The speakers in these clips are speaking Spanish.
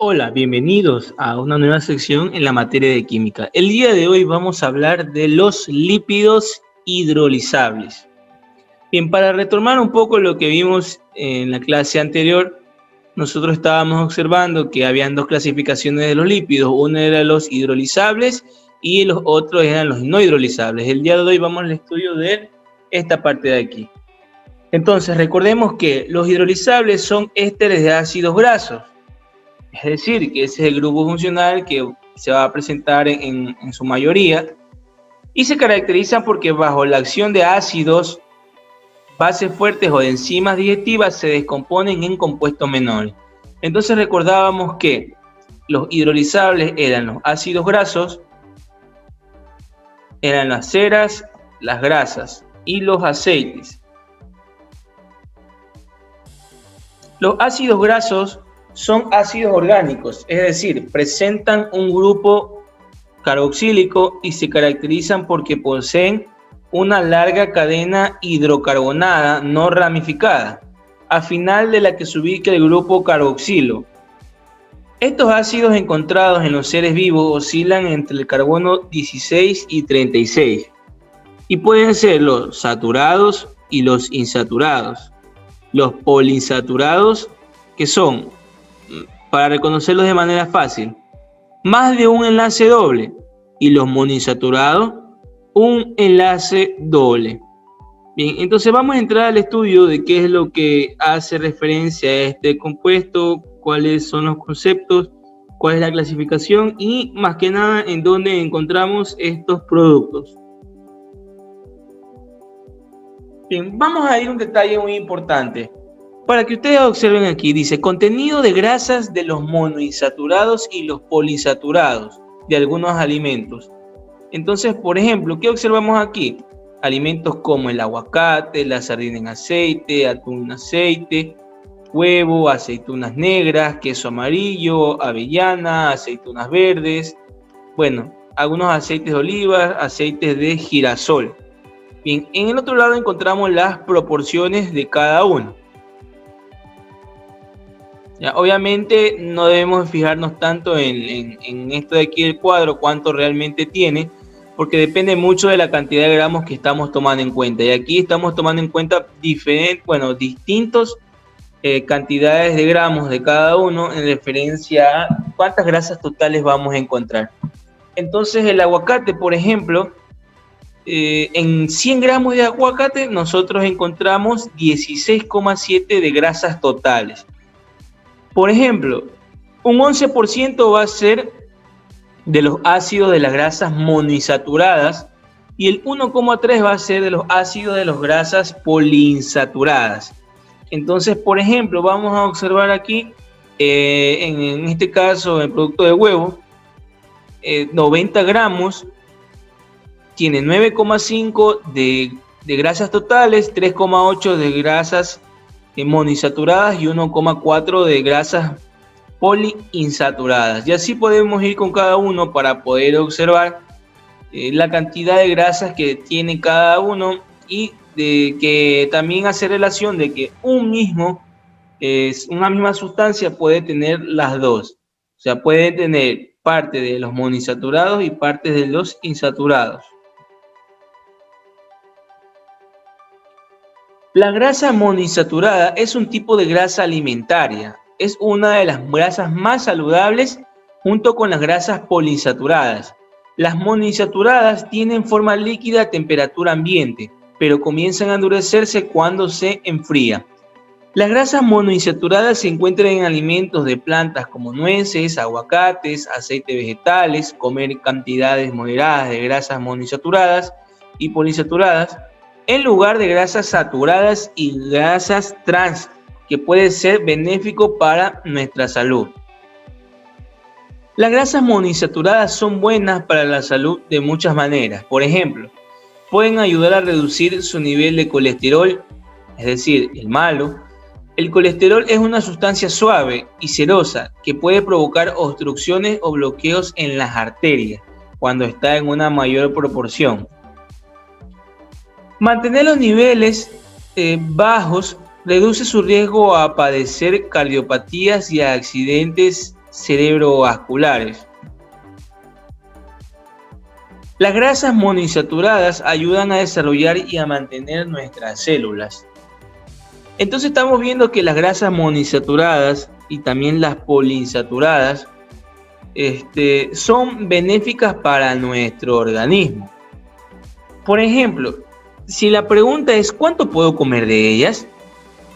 Hola, bienvenidos a una nueva sección en la materia de química. El día de hoy vamos a hablar de los lípidos hidrolizables. Bien, para retomar un poco lo que vimos en la clase anterior, nosotros estábamos observando que habían dos clasificaciones de los lípidos. Uno era los hidrolizables y los otros eran los no hidrolizables. El día de hoy vamos al estudio de esta parte de aquí. Entonces, recordemos que los hidrolizables son ésteres de ácidos grasos. Es decir, que ese es el grupo funcional que se va a presentar en su mayoría y se caracterizan porque bajo la acción de ácidos, bases fuertes o de enzimas digestivas se descomponen en compuestos menores. Entonces recordábamos que los hidrolizables eran los ácidos grasos, eran las ceras, las grasas y los aceites. Los ácidos grasos son ácidos orgánicos, es decir, presentan un grupo carboxílico y se caracterizan porque poseen una larga cadena hidrocarbonada no ramificada, al final de la que se ubica el grupo carboxilo. Estos ácidos encontrados en los seres vivos oscilan entre el carbono 16 y 36 y pueden ser los saturados y los insaturados. Los poliinsaturados, que son, para reconocerlos de manera fácil, más de un enlace doble, y los monoinsaturados, un enlace doble. Bien, entonces vamos a entrar al estudio de qué es lo que hace referencia a este compuesto, cuáles son los conceptos, cuál es la clasificación y más que nada en dónde encontramos estos productos. Bien, vamos a ir a un detalle muy importante. Para que ustedes observen aquí, dice contenido de grasas de los monoinsaturados y los poliinsaturados de algunos alimentos. Entonces, por ejemplo, ¿qué observamos aquí? Alimentos como el aguacate, la sardina en aceite, atún en aceite, huevo, aceitunas negras, queso amarillo, avellana, aceitunas verdes, bueno, algunos aceites de oliva, aceites de girasol. Bien, en el otro lado encontramos las proporciones de cada uno. Ya, obviamente no debemos fijarnos tanto en esto de aquí del cuadro, cuánto realmente tiene, porque depende mucho de la cantidad de gramos que estamos tomando en cuenta. Y aquí estamos tomando en cuenta distintos cantidades de gramos de cada uno en referencia a cuántas grasas totales vamos a encontrar. Entonces el aguacate, por ejemplo, en 100 gramos de aguacate nosotros encontramos 16,7 de grasas totales. Por ejemplo, un 11% va a ser de los ácidos de las grasas monoinsaturadas y el 1,3 va a ser de los ácidos de las grasas poliinsaturadas. Entonces, por ejemplo, vamos a observar aquí, en este caso, el producto de huevo, 90 gramos, tiene 9,5 de grasas totales, 3,8 de grasas monoinsaturadas y 1,4 de grasas poliinsaturadas. Y así podemos ir con cada uno para poder observar la cantidad de grasas que tiene cada uno y de que también hace relación de que una misma sustancia puede tener las dos. O sea, puede tener parte de los monoinsaturados y parte de los insaturados. La grasa monoinsaturada es un tipo de grasa alimentaria. Es una de las grasas más saludables junto con las grasas poliinsaturadas. Las monoinsaturadas tienen forma líquida a temperatura ambiente, pero comienzan a endurecerse cuando se enfría. Las grasas monoinsaturadas se encuentran en alimentos de plantas como nueces, aguacates, aceites vegetales, comer cantidades moderadas de grasas monoinsaturadas y poliinsaturadas, en lugar de grasas saturadas y grasas trans, que puede ser benéfico para nuestra salud. Las grasas monoinsaturadas son buenas para la salud de muchas maneras. Por ejemplo, pueden ayudar a reducir su nivel de colesterol, es decir, el malo. El colesterol es una sustancia suave y cerosa que puede provocar obstrucciones o bloqueos en las arterias cuando está en una mayor proporción. Mantener los niveles bajos reduce su riesgo a padecer cardiopatías y a accidentes cerebrovasculares. Las grasas monoinsaturadas ayudan a desarrollar y a mantener nuestras células. Entonces estamos viendo que las grasas monoinsaturadas y también las poliinsaturadas son benéficas para nuestro organismo. Por ejemplo, si la pregunta es ¿cuánto puedo comer de ellas?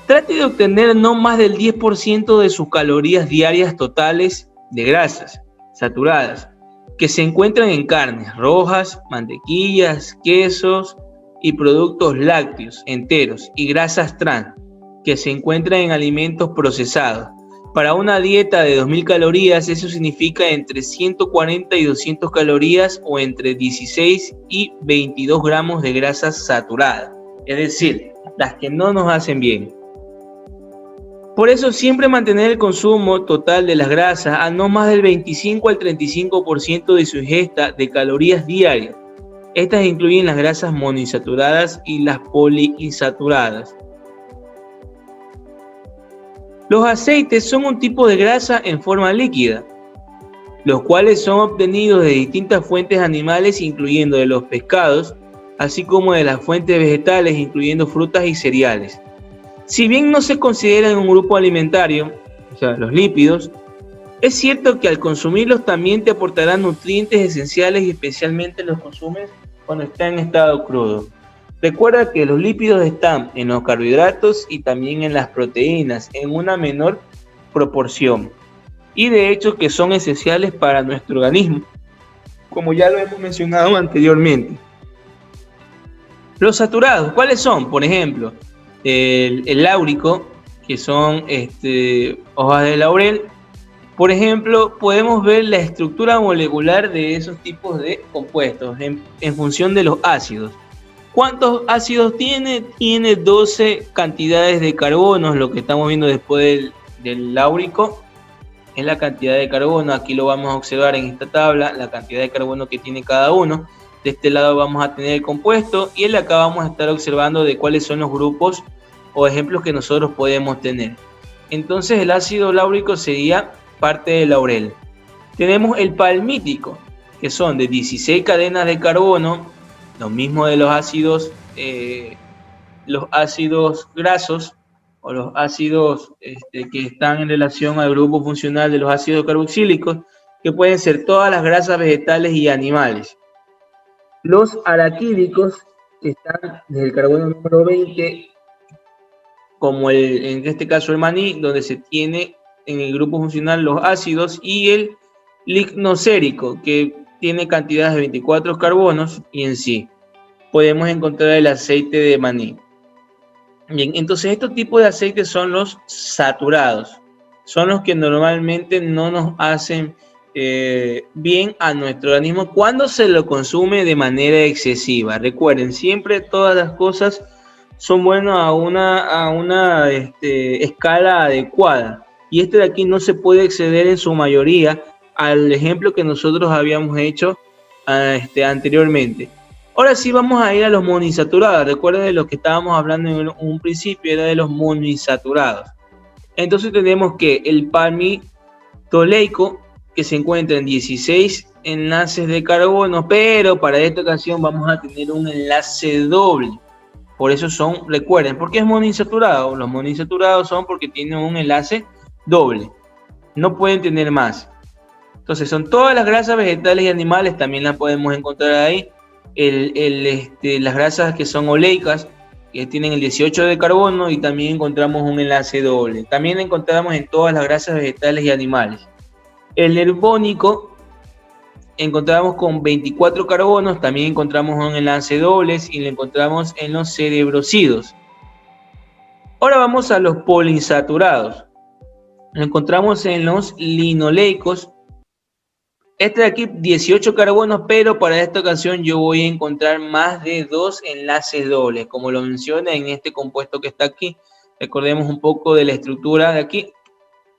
Trate de obtener no más del 10% de sus calorías diarias totales de grasas saturadas, que se encuentran en carnes rojas, mantequillas, quesos y productos lácteos enteros y grasas trans, que se encuentran en alimentos procesados. Para una dieta de 2000 calorías, eso significa entre 140 y 200 calorías o entre 16 y 22 gramos de grasas saturadas, es decir, las que no nos hacen bien. Por eso siempre mantener el consumo total de las grasas a no más del 25 al 35% de su ingesta de calorías diarias. Estas incluyen las grasas monoinsaturadas y las poliinsaturadas. Los aceites son un tipo de grasa en forma líquida, los cuales son obtenidos de distintas fuentes animales, incluyendo de los pescados, así como de las fuentes vegetales, incluyendo frutas y cereales. Si bien no se consideran un grupo alimentario, o sea, los lípidos, es cierto que al consumirlos también te aportarán nutrientes esenciales y especialmente los consumes cuando está en estado crudo. Recuerda que los lípidos están en los carbohidratos y también en las proteínas en una menor proporción y de hecho que son esenciales para nuestro organismo, como ya lo hemos mencionado anteriormente. Los saturados, ¿cuáles son? Por ejemplo, el láurico, que son hojas de laurel. Por ejemplo, podemos ver la estructura molecular de esos tipos de compuestos en función de los ácidos. ¿Cuántos ácidos tiene? Tiene 12 cantidades de carbonos, lo que estamos viendo después del láurico es la cantidad de carbono. Aquí lo vamos a observar en esta tabla, la cantidad de carbono que tiene cada uno. De este lado vamos a tener el compuesto y de acá vamos a estar observando de cuáles son los grupos o ejemplos que nosotros podemos tener. Entonces el ácido láurico sería parte del laurel. Tenemos el palmítico, que son de 16 cadenas de carbono, lo mismo de los ácidos grasos o los ácidos que están en relación al grupo funcional de los ácidos carboxílicos, que pueden ser todas las grasas vegetales y animales. Los araquídicos, que están desde el carbono número 20, como en este caso el maní, donde se tiene en el grupo funcional los ácidos, y el lignocérico, que tiene cantidades de 24 carbonos, y en sí podemos encontrar el aceite de maní. Bien, entonces estos tipos de aceites son los saturados, son los que normalmente no nos hacen bien a nuestro organismo cuando se lo consume de manera excesiva. Recuerden, siempre todas las cosas son buenas a una escala adecuada, y de aquí no se puede exceder en su mayoría al ejemplo que nosotros habíamos hecho anteriormente. Ahora sí vamos a ir a los monoinsaturados. Recuerden de lo que estábamos hablando en un principio, era de los monoinsaturados. Entonces tenemos que el palmitoleico, que se encuentra en 16 enlaces de carbono, pero para esta ocasión vamos a tener un enlace doble. Por eso recuerden, ¿por qué es monoinsaturado? Los monoinsaturados son porque tienen un enlace doble. No pueden tener más. Entonces son todas las grasas vegetales y animales, también las podemos encontrar ahí. Las grasas que son oleicas, que tienen el 18 de carbono, y también encontramos un enlace doble. También encontramos en todas las grasas vegetales y animales. El herbónico encontramos con 24 carbonos, también encontramos un enlace dobles y lo encontramos en los cerebrocidos. Ahora vamos a los poliinsaturados. Lo encontramos en los linoleicos. Este de aquí 18 carbonos, pero para esta ocasión yo voy a encontrar más de 2 enlaces dobles, como lo menciona en este compuesto que está aquí. Recordemos un poco de la estructura de aquí.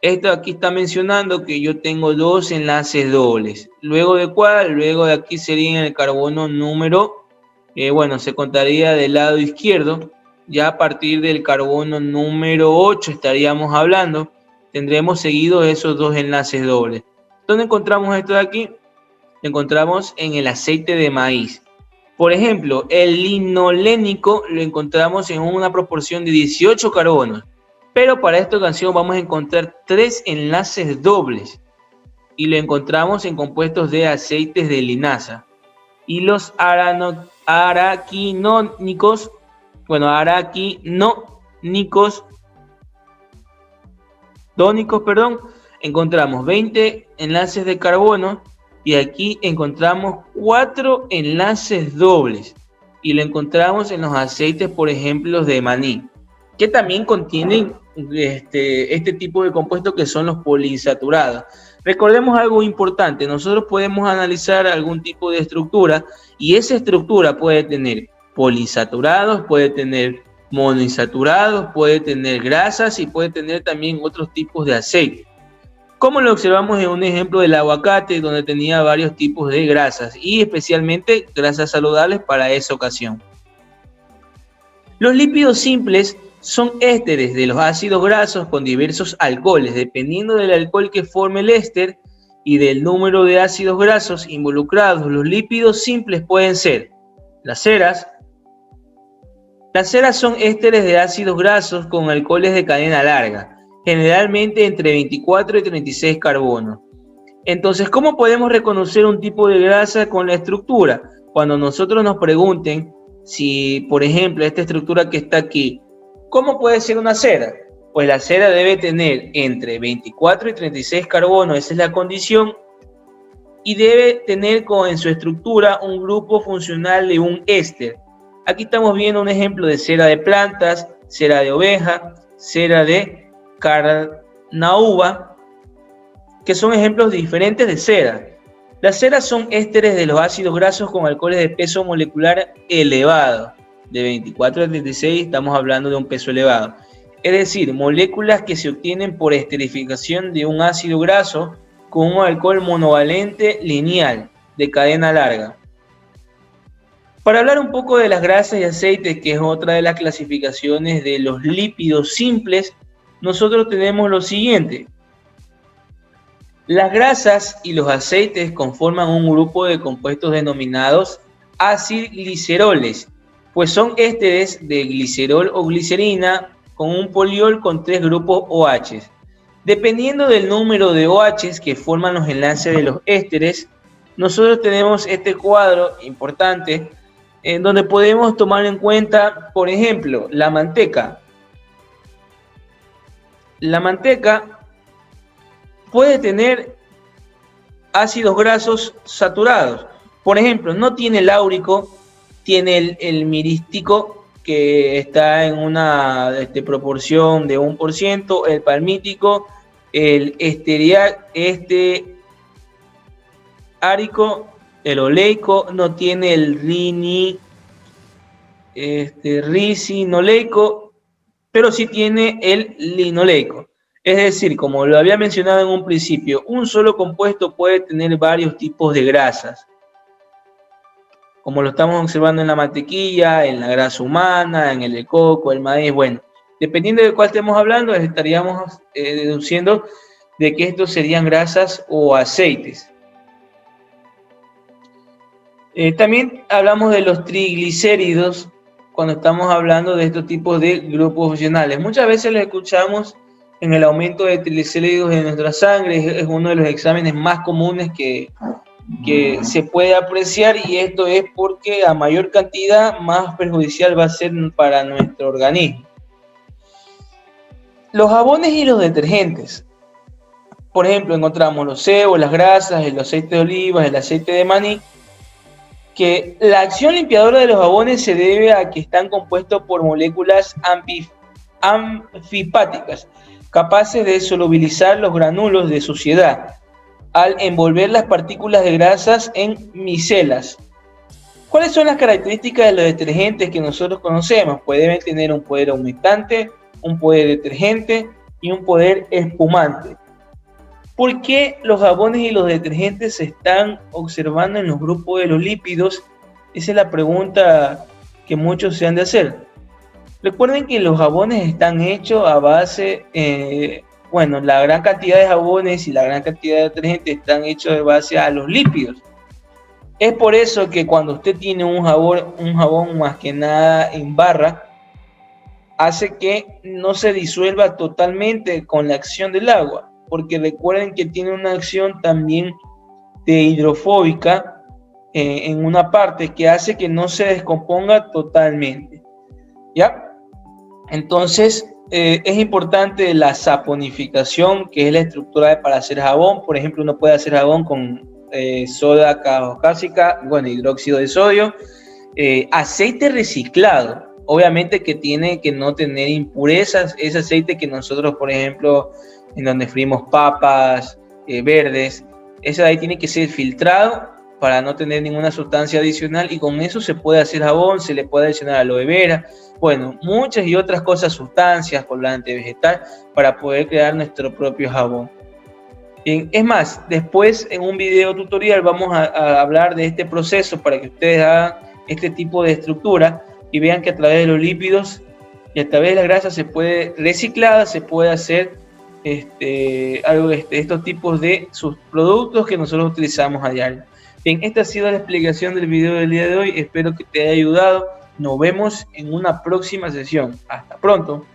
Esto aquí está mencionando que yo tengo 2 enlaces dobles. ¿Luego de cuál? Luego de aquí sería el carbono número, se contaría del lado izquierdo. Ya a partir del carbono número 8 estaríamos hablando. tendremos seguidos esos dos enlaces dobles. ¿Dónde encontramos esto de aquí? Lo encontramos en el aceite de maíz. Por ejemplo, el linolénico lo encontramos en una proporción de 18 carbonos, pero para esta ocasión vamos a encontrar 3 enlaces dobles y lo encontramos en compuestos de aceites de linaza. Y los araquinónicos, encontramos 20 enlaces de carbono y aquí encontramos 4 enlaces dobles y lo encontramos en los aceites, por ejemplo, de maní, que también contienen este tipo de compuestos que son los poliinsaturados. Recordemos algo importante, nosotros podemos analizar algún tipo de estructura y esa estructura puede tener poliinsaturados, puede tener monoinsaturados, puede tener grasas y puede tener también otros tipos de aceite. Como lo observamos en un ejemplo del aguacate, donde tenía varios tipos de grasas y especialmente grasas saludables para esa ocasión. Los lípidos simples son ésteres de los ácidos grasos con diversos alcoholes, dependiendo del alcohol que forme el éster y del número de ácidos grasos involucrados. Los lípidos simples pueden ser las ceras. Las ceras son ésteres de ácidos grasos con alcoholes de cadena larga, generalmente entre 24 y 36 carbonos. Entonces, ¿cómo podemos reconocer un tipo de grasa con la estructura? Cuando nosotros nos pregunten si, por ejemplo, esta estructura que está aquí, ¿cómo puede ser una cera? Pues la cera debe tener entre 24 y 36 carbonos, esa es la condición, y debe tener en su estructura un grupo funcional de un éster. Aquí estamos viendo un ejemplo de cera de plantas, cera de oveja, cera de carnauba, que son ejemplos diferentes de cera. Las ceras son ésteres de los ácidos grasos con alcoholes de peso molecular elevado. De 24 a 36 estamos hablando de un peso elevado. Es decir, moléculas que se obtienen por esterificación de un ácido graso con un alcohol monovalente lineal de cadena larga. Para hablar un poco de las grasas y aceites, que es otra de las clasificaciones de los lípidos simples, nosotros tenemos lo siguiente. Las grasas y los aceites conforman un grupo de compuestos denominados acilgliceroles, pues son ésteres de glicerol o glicerina con un poliol con 3 grupos OH. Dependiendo del número de OH que forman los enlaces de los ésteres, nosotros tenemos este cuadro importante en donde podemos tomar en cuenta, por ejemplo, la manteca. La manteca puede tener ácidos grasos saturados. Por ejemplo, no tiene el áurico, tiene el mirístico, que está en una proporción de 1%, el palmítico, el árico, el oleico, no tiene el ricinoleico, pero sí tiene el linoleico. Es decir, como lo había mencionado en un principio, un solo compuesto puede tener varios tipos de grasas, como lo estamos observando en la mantequilla, en la grasa humana, en el de coco, el maíz. Bueno, dependiendo de cuál estemos hablando, estaríamos deduciendo de que estos serían grasas o aceites. También hablamos de los triglicéridos cuando estamos hablando de estos tipos de grupos funcionales. Muchas veces lo escuchamos en el aumento de triglicéridos en nuestra sangre, es uno de los exámenes más comunes que se puede apreciar, y esto es porque a mayor cantidad más perjudicial va a ser para nuestro organismo. Los jabones y los detergentes. Por ejemplo, encontramos los sebos, las grasas, el aceite de oliva, el aceite de maní, que la acción limpiadora de los jabones se debe a que están compuestos por moléculas anfipáticas, capaces de solubilizar los granulos de suciedad al envolver las partículas de grasas en micelas. ¿Cuáles son las características de los detergentes que nosotros conocemos? Pues deben tener un poder humectante, un poder detergente y un poder espumante. ¿Por qué los jabones y los detergentes se están observando en los grupos de los lípidos? Esa es la pregunta que muchos se han de hacer. Recuerden que los jabones están hechos a base Bueno, la gran cantidad de jabones y la gran cantidad de detergentes están hechos de base a los lípidos. Es por eso que cuando usted tiene un jabón más que nada en barra, hace que no se disuelva totalmente con la acción del agua, porque recuerden que tiene una acción también de hidrofóbica en una parte que hace que no se descomponga totalmente. ¿Ya? Entonces, es importante la saponificación, que es la estructura para hacer jabón. Por ejemplo, uno puede hacer jabón con soda cáustica, bueno, hidróxido de sodio, aceite reciclado. Obviamente que tiene que no tener impurezas. Ese aceite que nosotros, por ejemplo, en donde frimos papas verdes, ese de ahí tiene que ser filtrado para no tener ninguna sustancia adicional, y con eso se puede hacer jabón, se le puede adicionar aloe vera, bueno, muchas y otras cosas, sustancias, colorante vegetal, para poder crear nuestro propio jabón. Es más, después en un video tutorial vamos a hablar de este proceso para que ustedes hagan este tipo de estructura y vean que a través de los lípidos y a través de la grasa se puede reciclada, se puede hacer estos tipos de productos que nosotros utilizamos a diario. Bien, esta ha sido la explicación del video del día de hoy. Espero que te haya ayudado. Nos vemos en una próxima sesión. Hasta pronto.